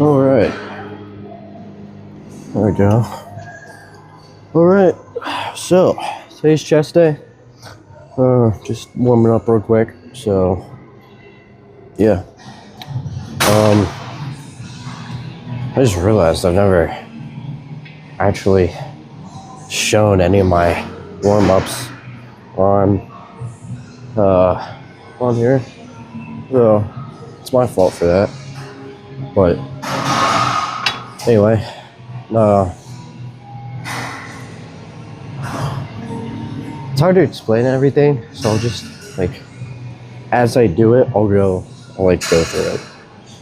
All right. There we go. All right. So today's chest day. Just warming up real quick. So yeah. I just realized I've never actually shown any of my warm-ups on here. So it's my fault for that. But anyway, it's hard to explain everything, so I'll just as I do it, I'll go through it,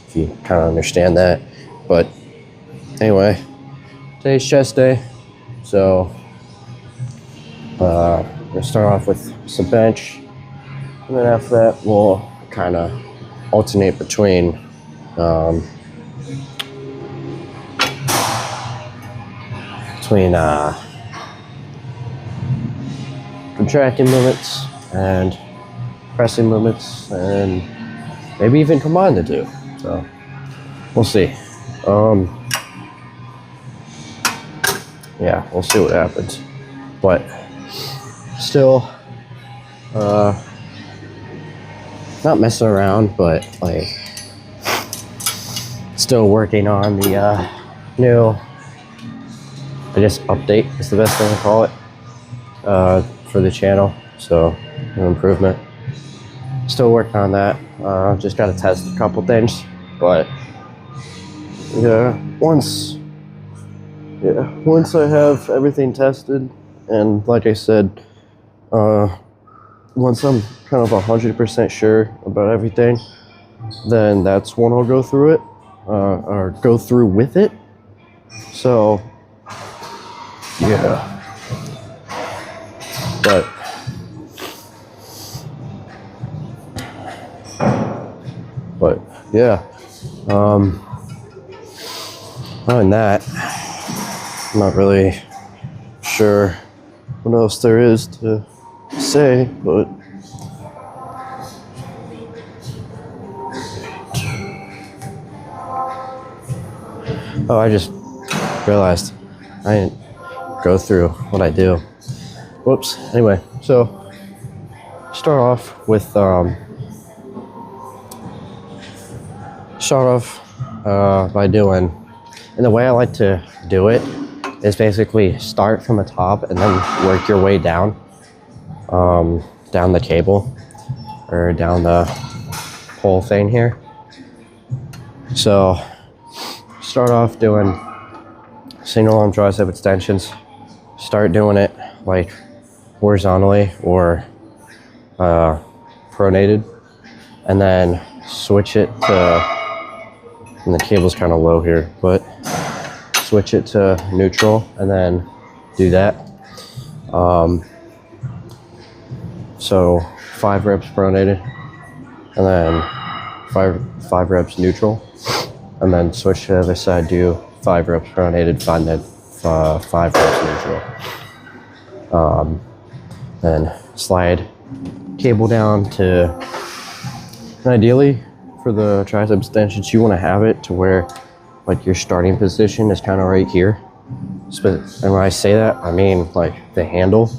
if you kind of understand that. But anyway, today's chest day, so we're gonna start off with some bench, and then after that we'll kind of alternate between contracting movements and pressing movements, and maybe even combine the two. So we'll see. Yeah, we'll see what happens. But still, not messing around, but still working on the new, I guess, update is the best thing to call it, for the channel. So an improvement. Still working on that. Just got to test a couple things, but yeah, once I have everything tested, and like I said, once I'm kind of 100% sure about everything, then that's when I'll go through it, or go through with it. So yeah, but yeah, other than that, I'm not really sure what else there is to say, but oh, I just realized I didn't go through what I do. Whoops. Anyway, so start off by doing, and the way I like to do it is basically start from the top and then work your way down, down the cable or down the whole thing here. So start off doing single arm tricep extensions. Start doing it horizontally or pronated, and then switch it to, and the cable's kind of low here, but switch it to neutral and then do that. So 5 reps pronated, and then five reps neutral, and then switch to the other side, do 5 reps pronated, 5 reps neutral. Then slide cable down to, and ideally for the tricep extensions, you want to have it to where your starting position is kind of right here. And when I say that, I mean the handle.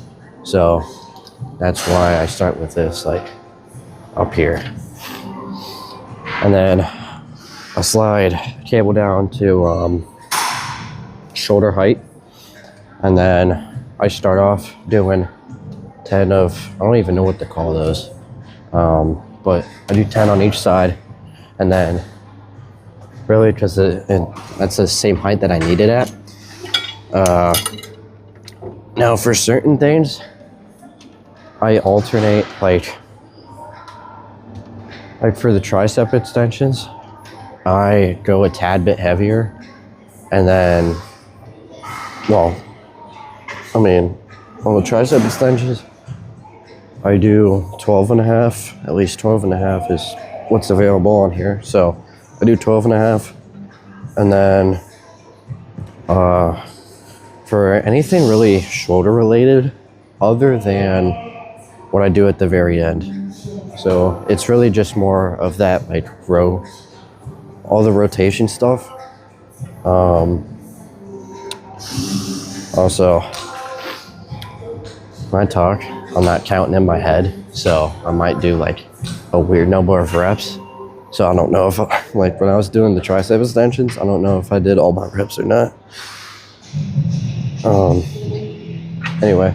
So that's why I start with this up here, and then I slide cable down to shoulder height, and then I start off doing 10 of, I don't even know what to call those, but I do 10 on each side, and then really, because that's the same height that I need it at. Now for certain things, I alternate, for the tricep extensions, I go a tad bit heavier, and then, on the tricep extensions, I do 12.5, at least 12.5 is what's available on here. So I do 12.5, and then for anything really shoulder related, other than what I do at the very end. So it's really just more of that, all the rotation stuff Also, when I talk, I'm not counting in my head, so I might do like a weird number of reps. So I don't know if, like when I was doing the tricep extensions, I don't know if I did all my reps or not. Anyway,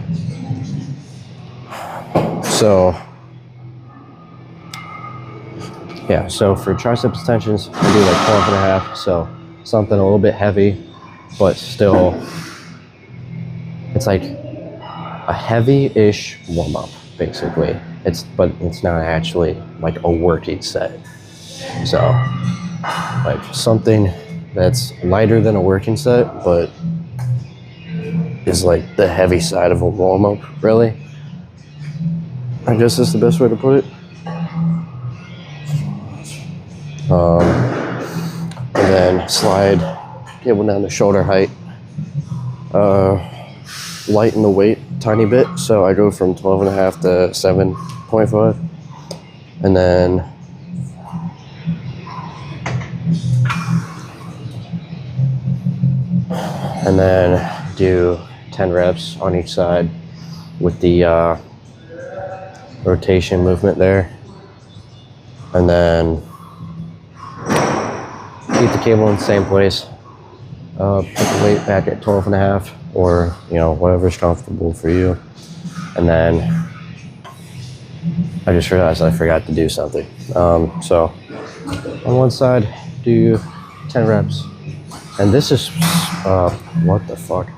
so yeah, so for tricep extensions, I do like 12 and a half, so something a little bit heavy, but still, it's like a heavy-ish warm-up, basically. But it's not actually like a working set. So, like something that's lighter than a working set, but is like the heavy side of a warm-up, really. I guess that's the best way to put it. And then slide cable down to shoulder height. Lighten the weight a tiny bit, so I go from 12 and a half to 7.5, and then do 10 reps on each side with the rotation movement there, and then keep the cable in the same place. Put the weight back at 12 and a half, or whatever's comfortable for you. And then I just realized I forgot to do something. So on one side, do 10 reps, and this is what the fuck?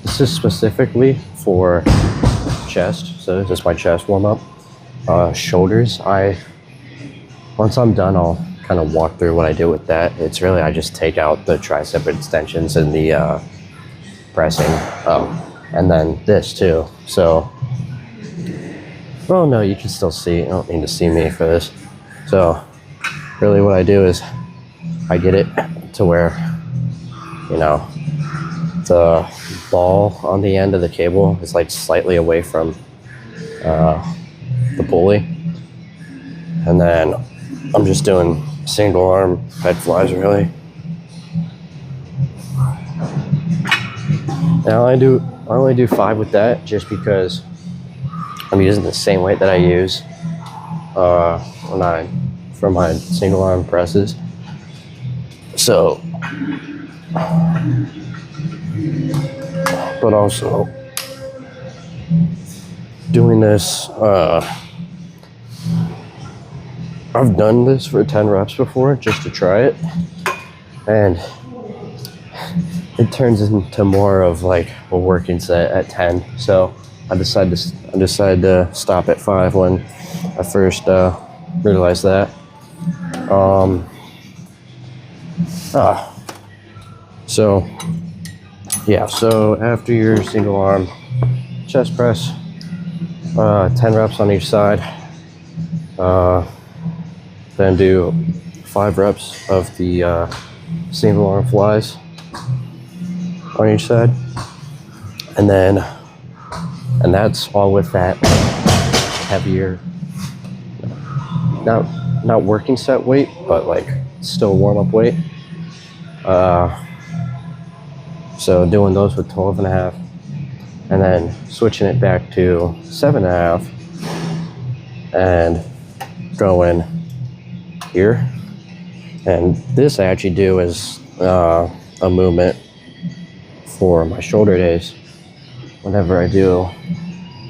This is specifically for chest. So this is my chest warm up. Shoulders, once I'm done, I'll kind of walk through what I do with that. It's really, I just take out the tricep extensions and the pressing, and then this too. So, oh no, you can still see. You don't need to see me for this. So, really, what I do is I get it to where, the ball on the end of the cable is like slightly away from the pulley, and then I'm just doing single arm head flies, really. Now I only do 5 with that, just because I'm using the same weight that I use for my single arm presses. So, but also doing this, I've done this for 10 reps before just to try it, and it turns into more of like a working set at 10. So I decided to stop at 5 when I first realized that. So yeah, so after your single arm chest press, 10 reps on each side, then do 5 reps of the single arm flies on each side, and that's all with that heavier, not working set weight, but like still warm up weight. So doing those with 12 and a half, and then switching it back to 7 and a half, and going here. And this I actually do as a movement for my shoulder days. Whenever I do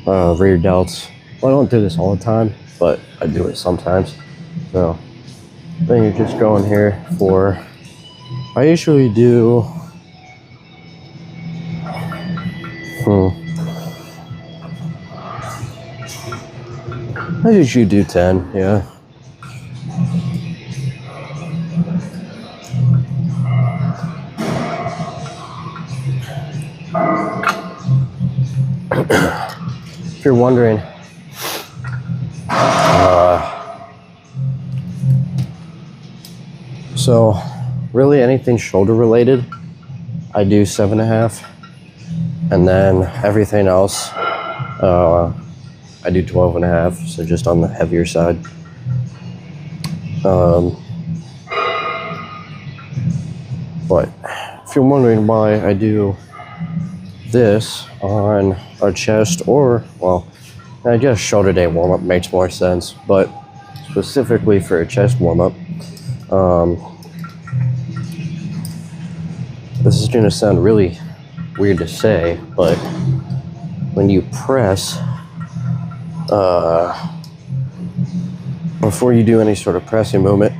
rear delts, well, I don't do this all the time, but I do it sometimes. So then you're just going here for, I usually do I usually do 10, yeah. If you're wondering, so really anything shoulder related, I do 7.5, and then everything else, I do 12.5, so just on the heavier side. But if if you're wondering why I do this on a chest, or, well, I guess shoulder day warm-up makes more sense, but specifically for a chest warm-up, this is going to sound really weird to say, but when you press, before you do any sort of pressing movement,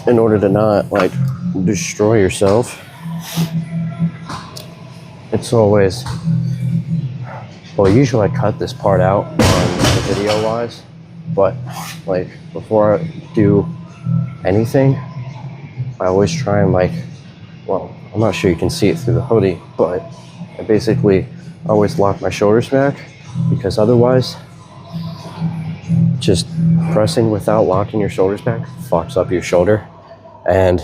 in order to not like destroy yourself, it's always, well, usually I cut this part out on the video wise, but like before I do anything, I always try and like, well, I'm not sure you can see it through the hoodie, but I basically always lock my shoulders back, because otherwise just pressing without locking your shoulders back fucks up your shoulder. And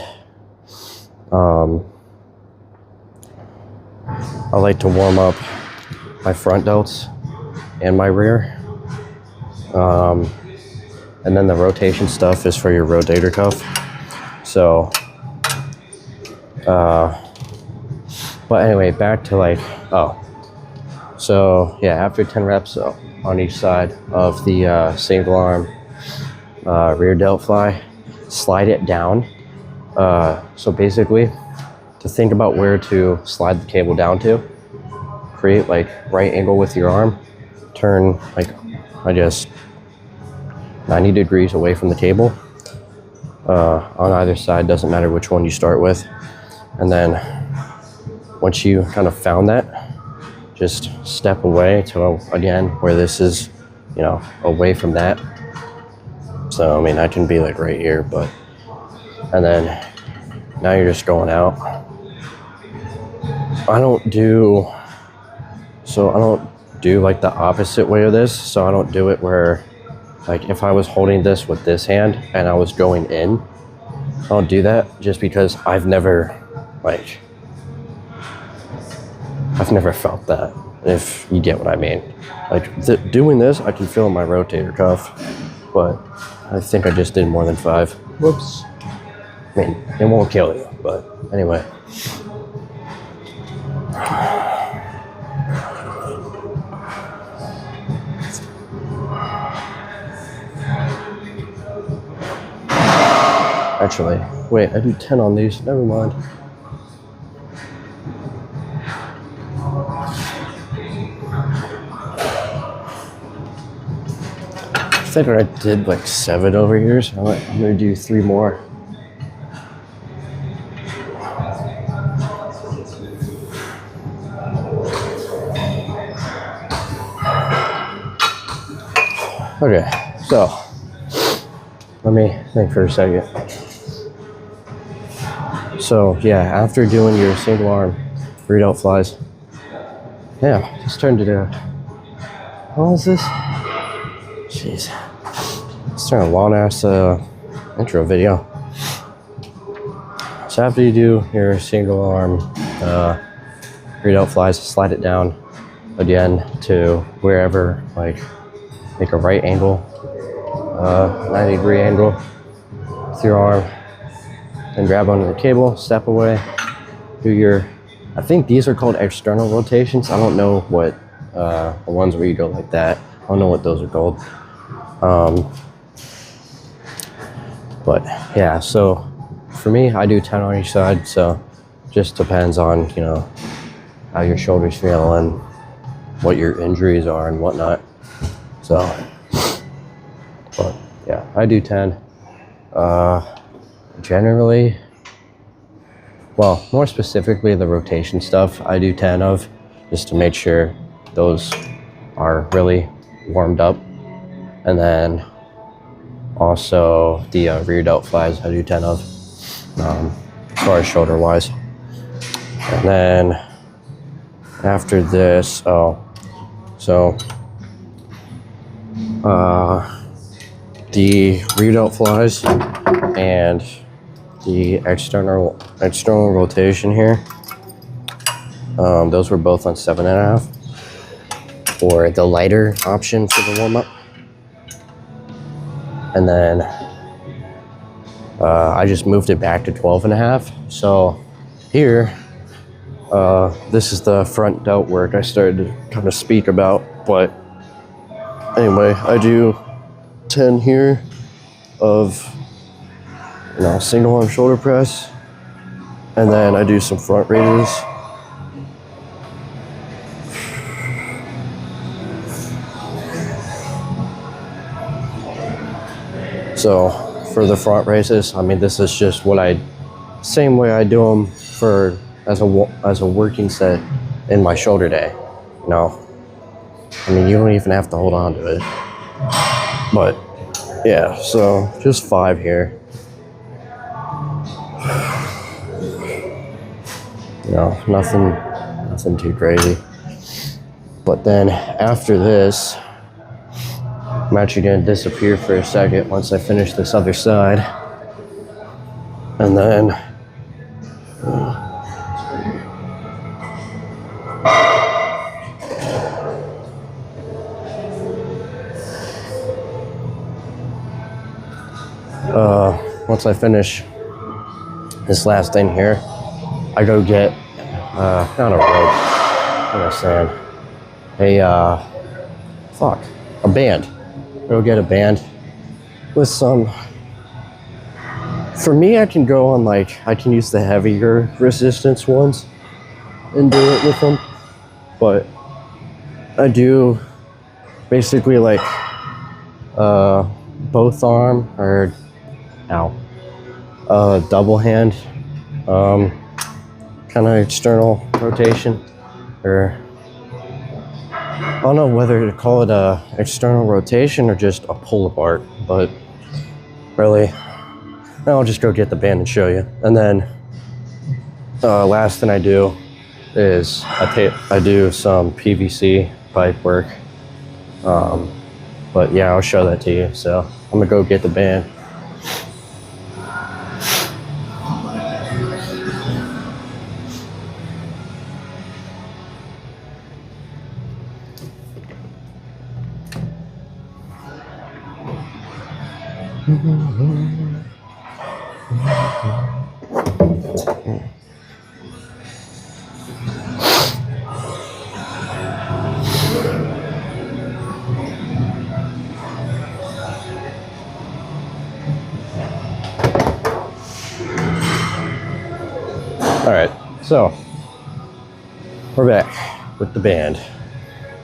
I like to warm up my front delts and my rear, and then the rotation stuff is for your rotator cuff. So but anyway, back to like, so yeah, after 10 reps on each side of the single arm rear delt fly, slide it down. So basically, to think about where to slide the cable down to, create like right angle with your arm, turn like, I guess, 90 degrees away from the cable on either side, doesn't matter which one you start with. And then once you kind of found that, just step away to, again, where this is, you know, away from that. So, I mean, I can be like right here, but, and then now you're just going out. I don't do like the opposite way of this. So I don't do it where, like, if I was holding this with this hand and I was going in, I don't do that, just because I've never felt that, if you get what I mean. Like, doing this, I can feel my rotator cuff, but I think I just did more than 5. Whoops. I mean, it won't kill you, but anyway. Actually, wait, I do 10 on these, never mind. I think I did like 7 over here, so I'm gonna do 3 more. Okay, so let me think for a second. So yeah, after doing your single arm rear delt flies, yeah, just turned it a, what was this? Jeez, it's turned a long ass intro video. So after you do your single arm rear delt flies, slide it down again to wherever, like, make a right angle, 90 degree angle with your arm, then grab onto the cable, step away, do your, I think these are called external rotations. I don't know what, the ones where you go like that, I don't know what those are called. But yeah, so for me, I do 10 on each side, so just depends on, you know, how your shoulders feel and what your injuries are and whatnot. So, but yeah, I do 10. Generally, well, more specifically, the rotation stuff I do 10 of, just to make sure those are really warmed up. And then also the rear delt flies I do 10 of, as far as shoulder wise. And then after this, so the rear delt flies and the external rotation here, those were both on 7.5 for the lighter option for the warm-up. And then I just moved it back to 12.5. So here, this is the front delt work I started to kind of speak about. But anyway, I do 10 here of, single arm shoulder press, and then I do some front raises. So for the front raises, I mean, this is just same way I do them for as a working set in my shoulder day. I mean, you don't even have to hold on to it. But yeah, so just 5 here. Nothing too crazy. But then after this, I'm actually gonna disappear for a second once I finish this other side. And then once I finish this last thing here, I go get not a rope, what am I saying? A band. Go get a band with some. For me, I can go on I can use the heavier resistance ones and do it with them, but I do basically both arm or double hand, kind of external rotation, or I don't know whether to call it a external rotation or just a pull apart, but really, I'll just go get the band and show you. And then last thing I do is I do some PVC pipe work. But yeah, I'll show that to you. So I'm gonna go get the band. All right, so we're back with the band.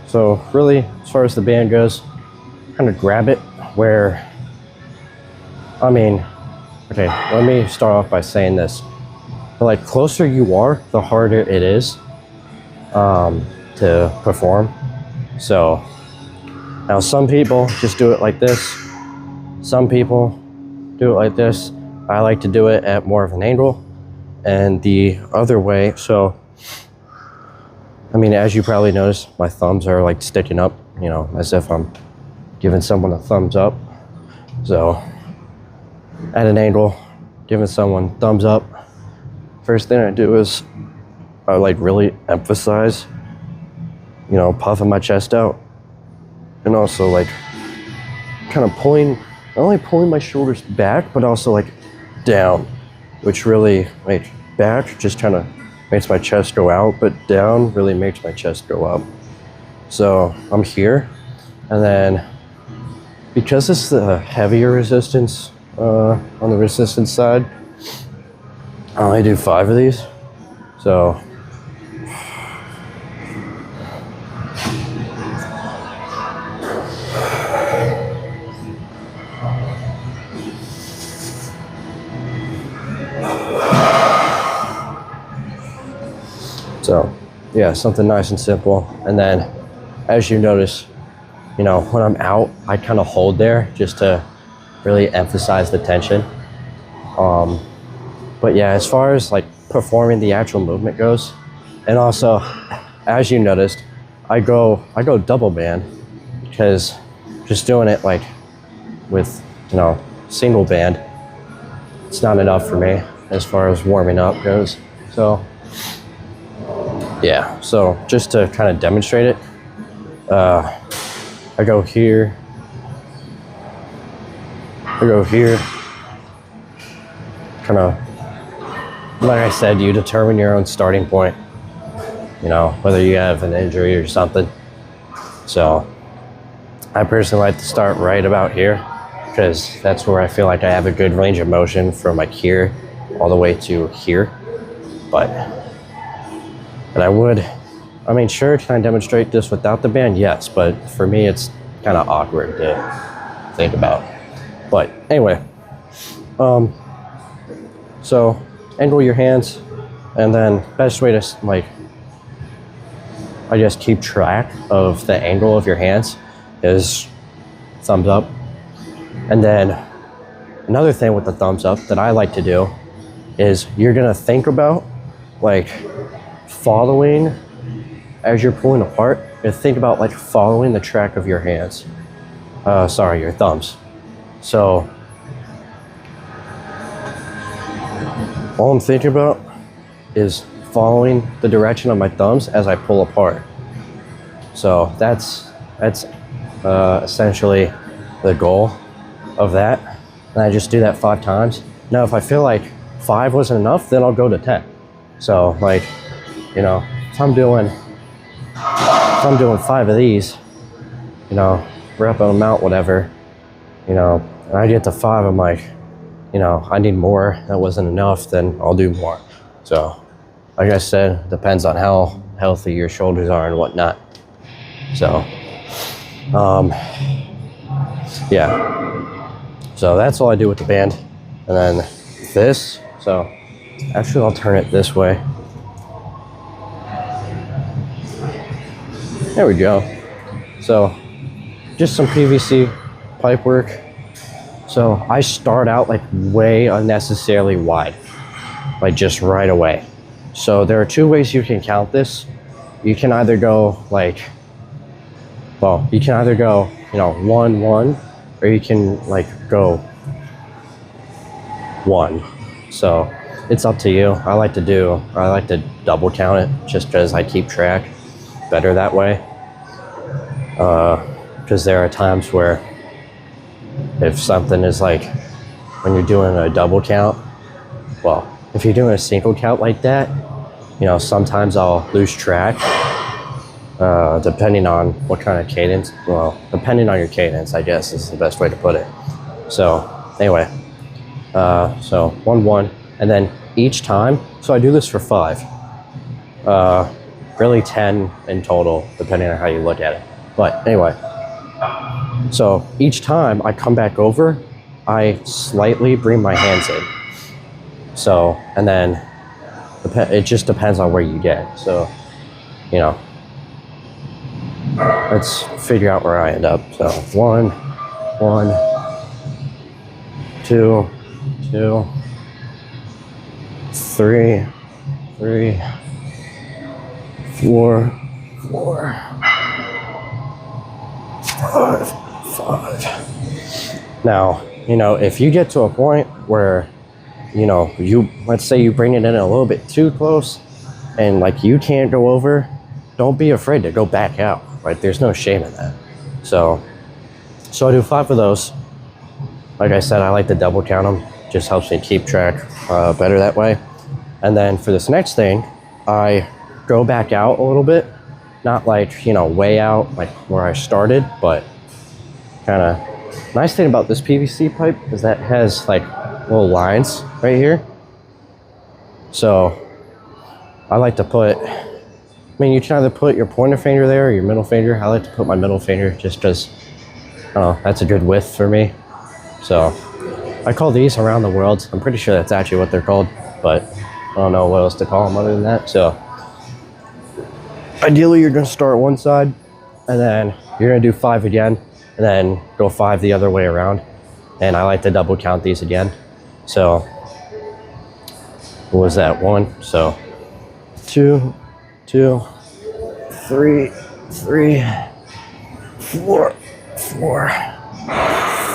So really, as far as the band goes, kind of grab it where, okay, let me start off by saying this. The closer you are, the harder it is to perform. So now some people just do it like this. Some people do it like this. I like to do it at more of an angle and the other way. So, as you probably noticed, my thumbs are sticking up, as if I'm giving someone a thumbs up. So at an angle, giving someone thumbs up. First thing I do is I really emphasize, puffing my chest out, and also kind of pulling, not only pulling my shoulders back, but also down, which really back just kind of makes my chest go out, but down really makes my chest go up. So I'm here, and then because it's the heavier resistance on the resistance side, I only do 5 of these. So yeah, something nice and simple. And then as you notice, when I'm out, I kind of hold there just to really emphasize the tension. But yeah, as far as performing the actual movement goes, and also as you noticed, I go double band, because just doing it with single band, it's not enough for me as far as warming up goes. So yeah, so just to kind of demonstrate it, I go here, kind of like I said, you determine your own starting point, you know, whether you have an injury or something. So I personally like to start right about here because that's where I feel like I have a good range of motion from like here all the way to here. But I mean, sure, can I demonstrate this without the band? Yes, but for me, it's kind of awkward to think about. But anyway, so angle your hands, and then best way to like, I just keep track of the angle of your hands is thumbs up. And then another thing with the thumbs up that I like to do is you're gonna think about like following as you're pulling apart, and think about like following the track of your hands. Your thumbs. So all I'm thinking about is following the direction of my thumbs as I pull apart. So that's essentially the goal of that. And I just do that 5 times. Now, if I feel like 5 wasn't enough, then I'll go to 10. So like, you know, if I'm doing 5 of these, you know, rep them out, whatever, you know, and I get to 5, I'm like, you know, I need more, that wasn't enough, then I'll do more. So, like I said, depends on how healthy your shoulders are and whatnot. So, yeah. So that's all I do with the band. And then this, so actually I'll turn it this way. There we go. So just some PVC pipe work. So I start out like way unnecessarily wide, like just right away. So there are 2 ways you can count this. You can either go like, well, you can either go, you know, 1, 1, or you can like go 1. So it's up to you. I like to double count it just because I keep track better that way. Because there are times where if something is like, when you're doing a double count, well, if you're doing a single count like that, you know, sometimes I'll lose track, depending on what kind of cadence. Well, depending on your cadence, I guess is the best way to put it. So anyway, so 1, 1, and then each time, so I do this for 5, really 10 in total, depending on how you look at it. But anyway, so each time I come back over, I slightly bring my hands in. So, and then it just depends on where you get. So, you know, let's figure out where I end up. So 1, 1, 2, 2, 3, 3, 4, 4, 5, 5. Now, you know, if you get to a point where, you know, let's say you bring it in a little bit too close and like you can't go over, don't be afraid to go back out, right? There's no shame in that. So I do 5 of those. Like I said, I like to double count them. Just helps me keep track better that way. And then for this next thing, I go back out a little bit. Not like, you know, way out, like where I started, but kind of, nice thing about this PVC pipe is that it has like little lines right here. So I like to put, I mean, you can either put your pointer finger there or your middle finger. I like to put my middle finger just because, I don't know, that's a good width for me. So I call these around the world. I'm pretty sure that's actually what they're called, but I don't know what else to call them other than that. So ideally, you're going to start one side, and then you're going to do 5 again, and then go 5 the other way around. And I like to double count these again. So what was that? 1. So 2, 2, 3, 3, 4, 4,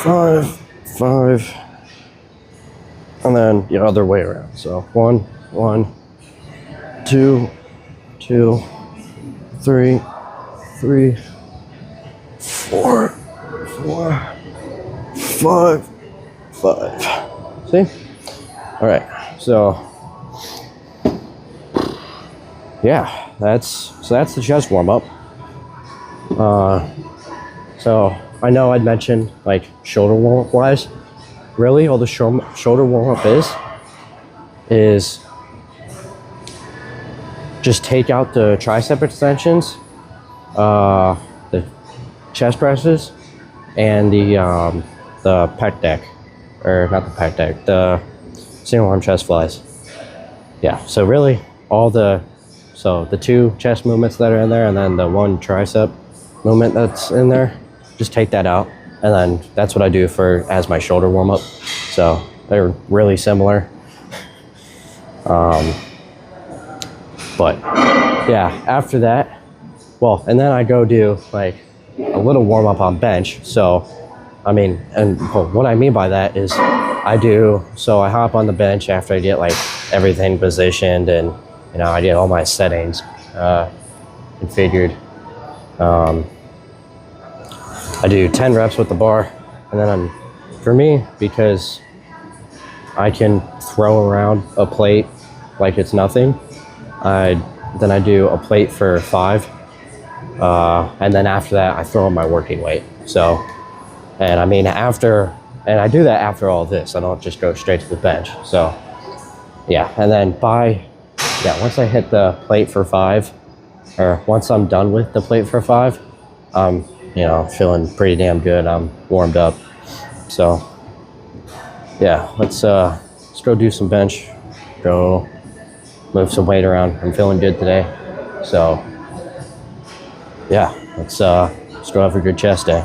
5, 5, and then the other way around. So 1, 1, 2, 2, 3, 3, 4, 4, 5, 5. See? All right. So yeah, that's the chest warm up. So I know I'd mentioned like shoulder warm up wise. Really, all the shoulder warm up is just take out the tricep extensions, the chest presses, and the pec deck, or not the pec deck, the single arm chest flies. Yeah, so really the two chest movements that are in there, and then the one tricep movement that's in there, just take that out, and then that's what I do as my shoulder warm up. So they're really similar. But yeah, after that, well, and then I go do like a little warm up on bench. So I mean, and what I mean by that is I hop on the bench after I get like everything positioned, and you know, I get all my settings configured. I do 10 reps with the bar, and then for me, because I can throw around a plate like it's nothing, then I do a plate for 5, and then after that I throw in my working weight. So, and I mean and I do that after all this. I don't just go straight to the bench. So yeah, and then once I hit the plate for 5, or once I'm done with the plate for 5, you know, feeling pretty damn good. I'm warmed up. So yeah, let's go do some bench, go move some weight around. I'm feeling good today. So yeah, let's go have a good chest day.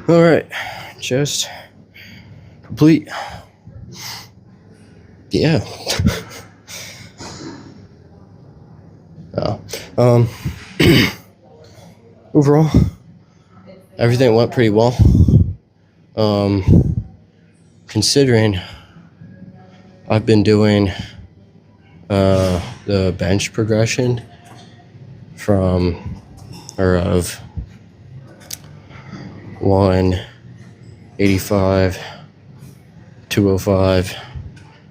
All right, just complete. Yeah. Oh, overall, everything went pretty well. Considering I've been doing the bench progression of 185, 205,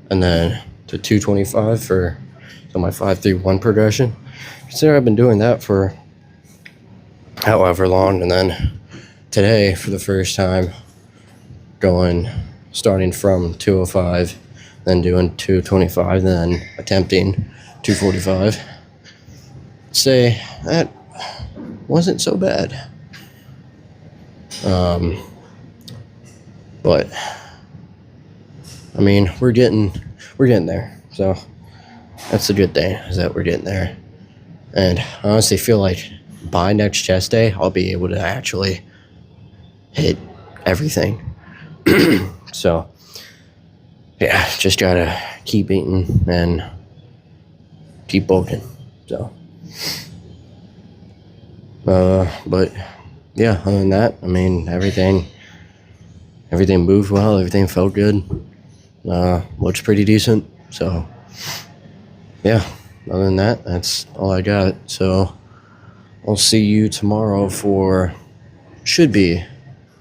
and then to 225 for my 5-3-1 progression. Consider I've been doing that for however long, and then today for the first time starting from 205, then doing 225, then attempting 245. Say that wasn't so bad. But I mean, we're getting there. So that's a good thing, is that we're getting there. And I honestly feel like by next chest day, I'll be able to actually hit everything. So yeah, just gotta keep eating and keep bulking. So but yeah, other than that, I mean, everything moved well, everything felt good, looks pretty decent. So yeah, other than that, that's all I got. So I'll see you tomorrow for should be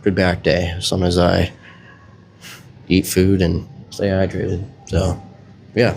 good back day, as long as I eat food and stay hydrated. So yeah.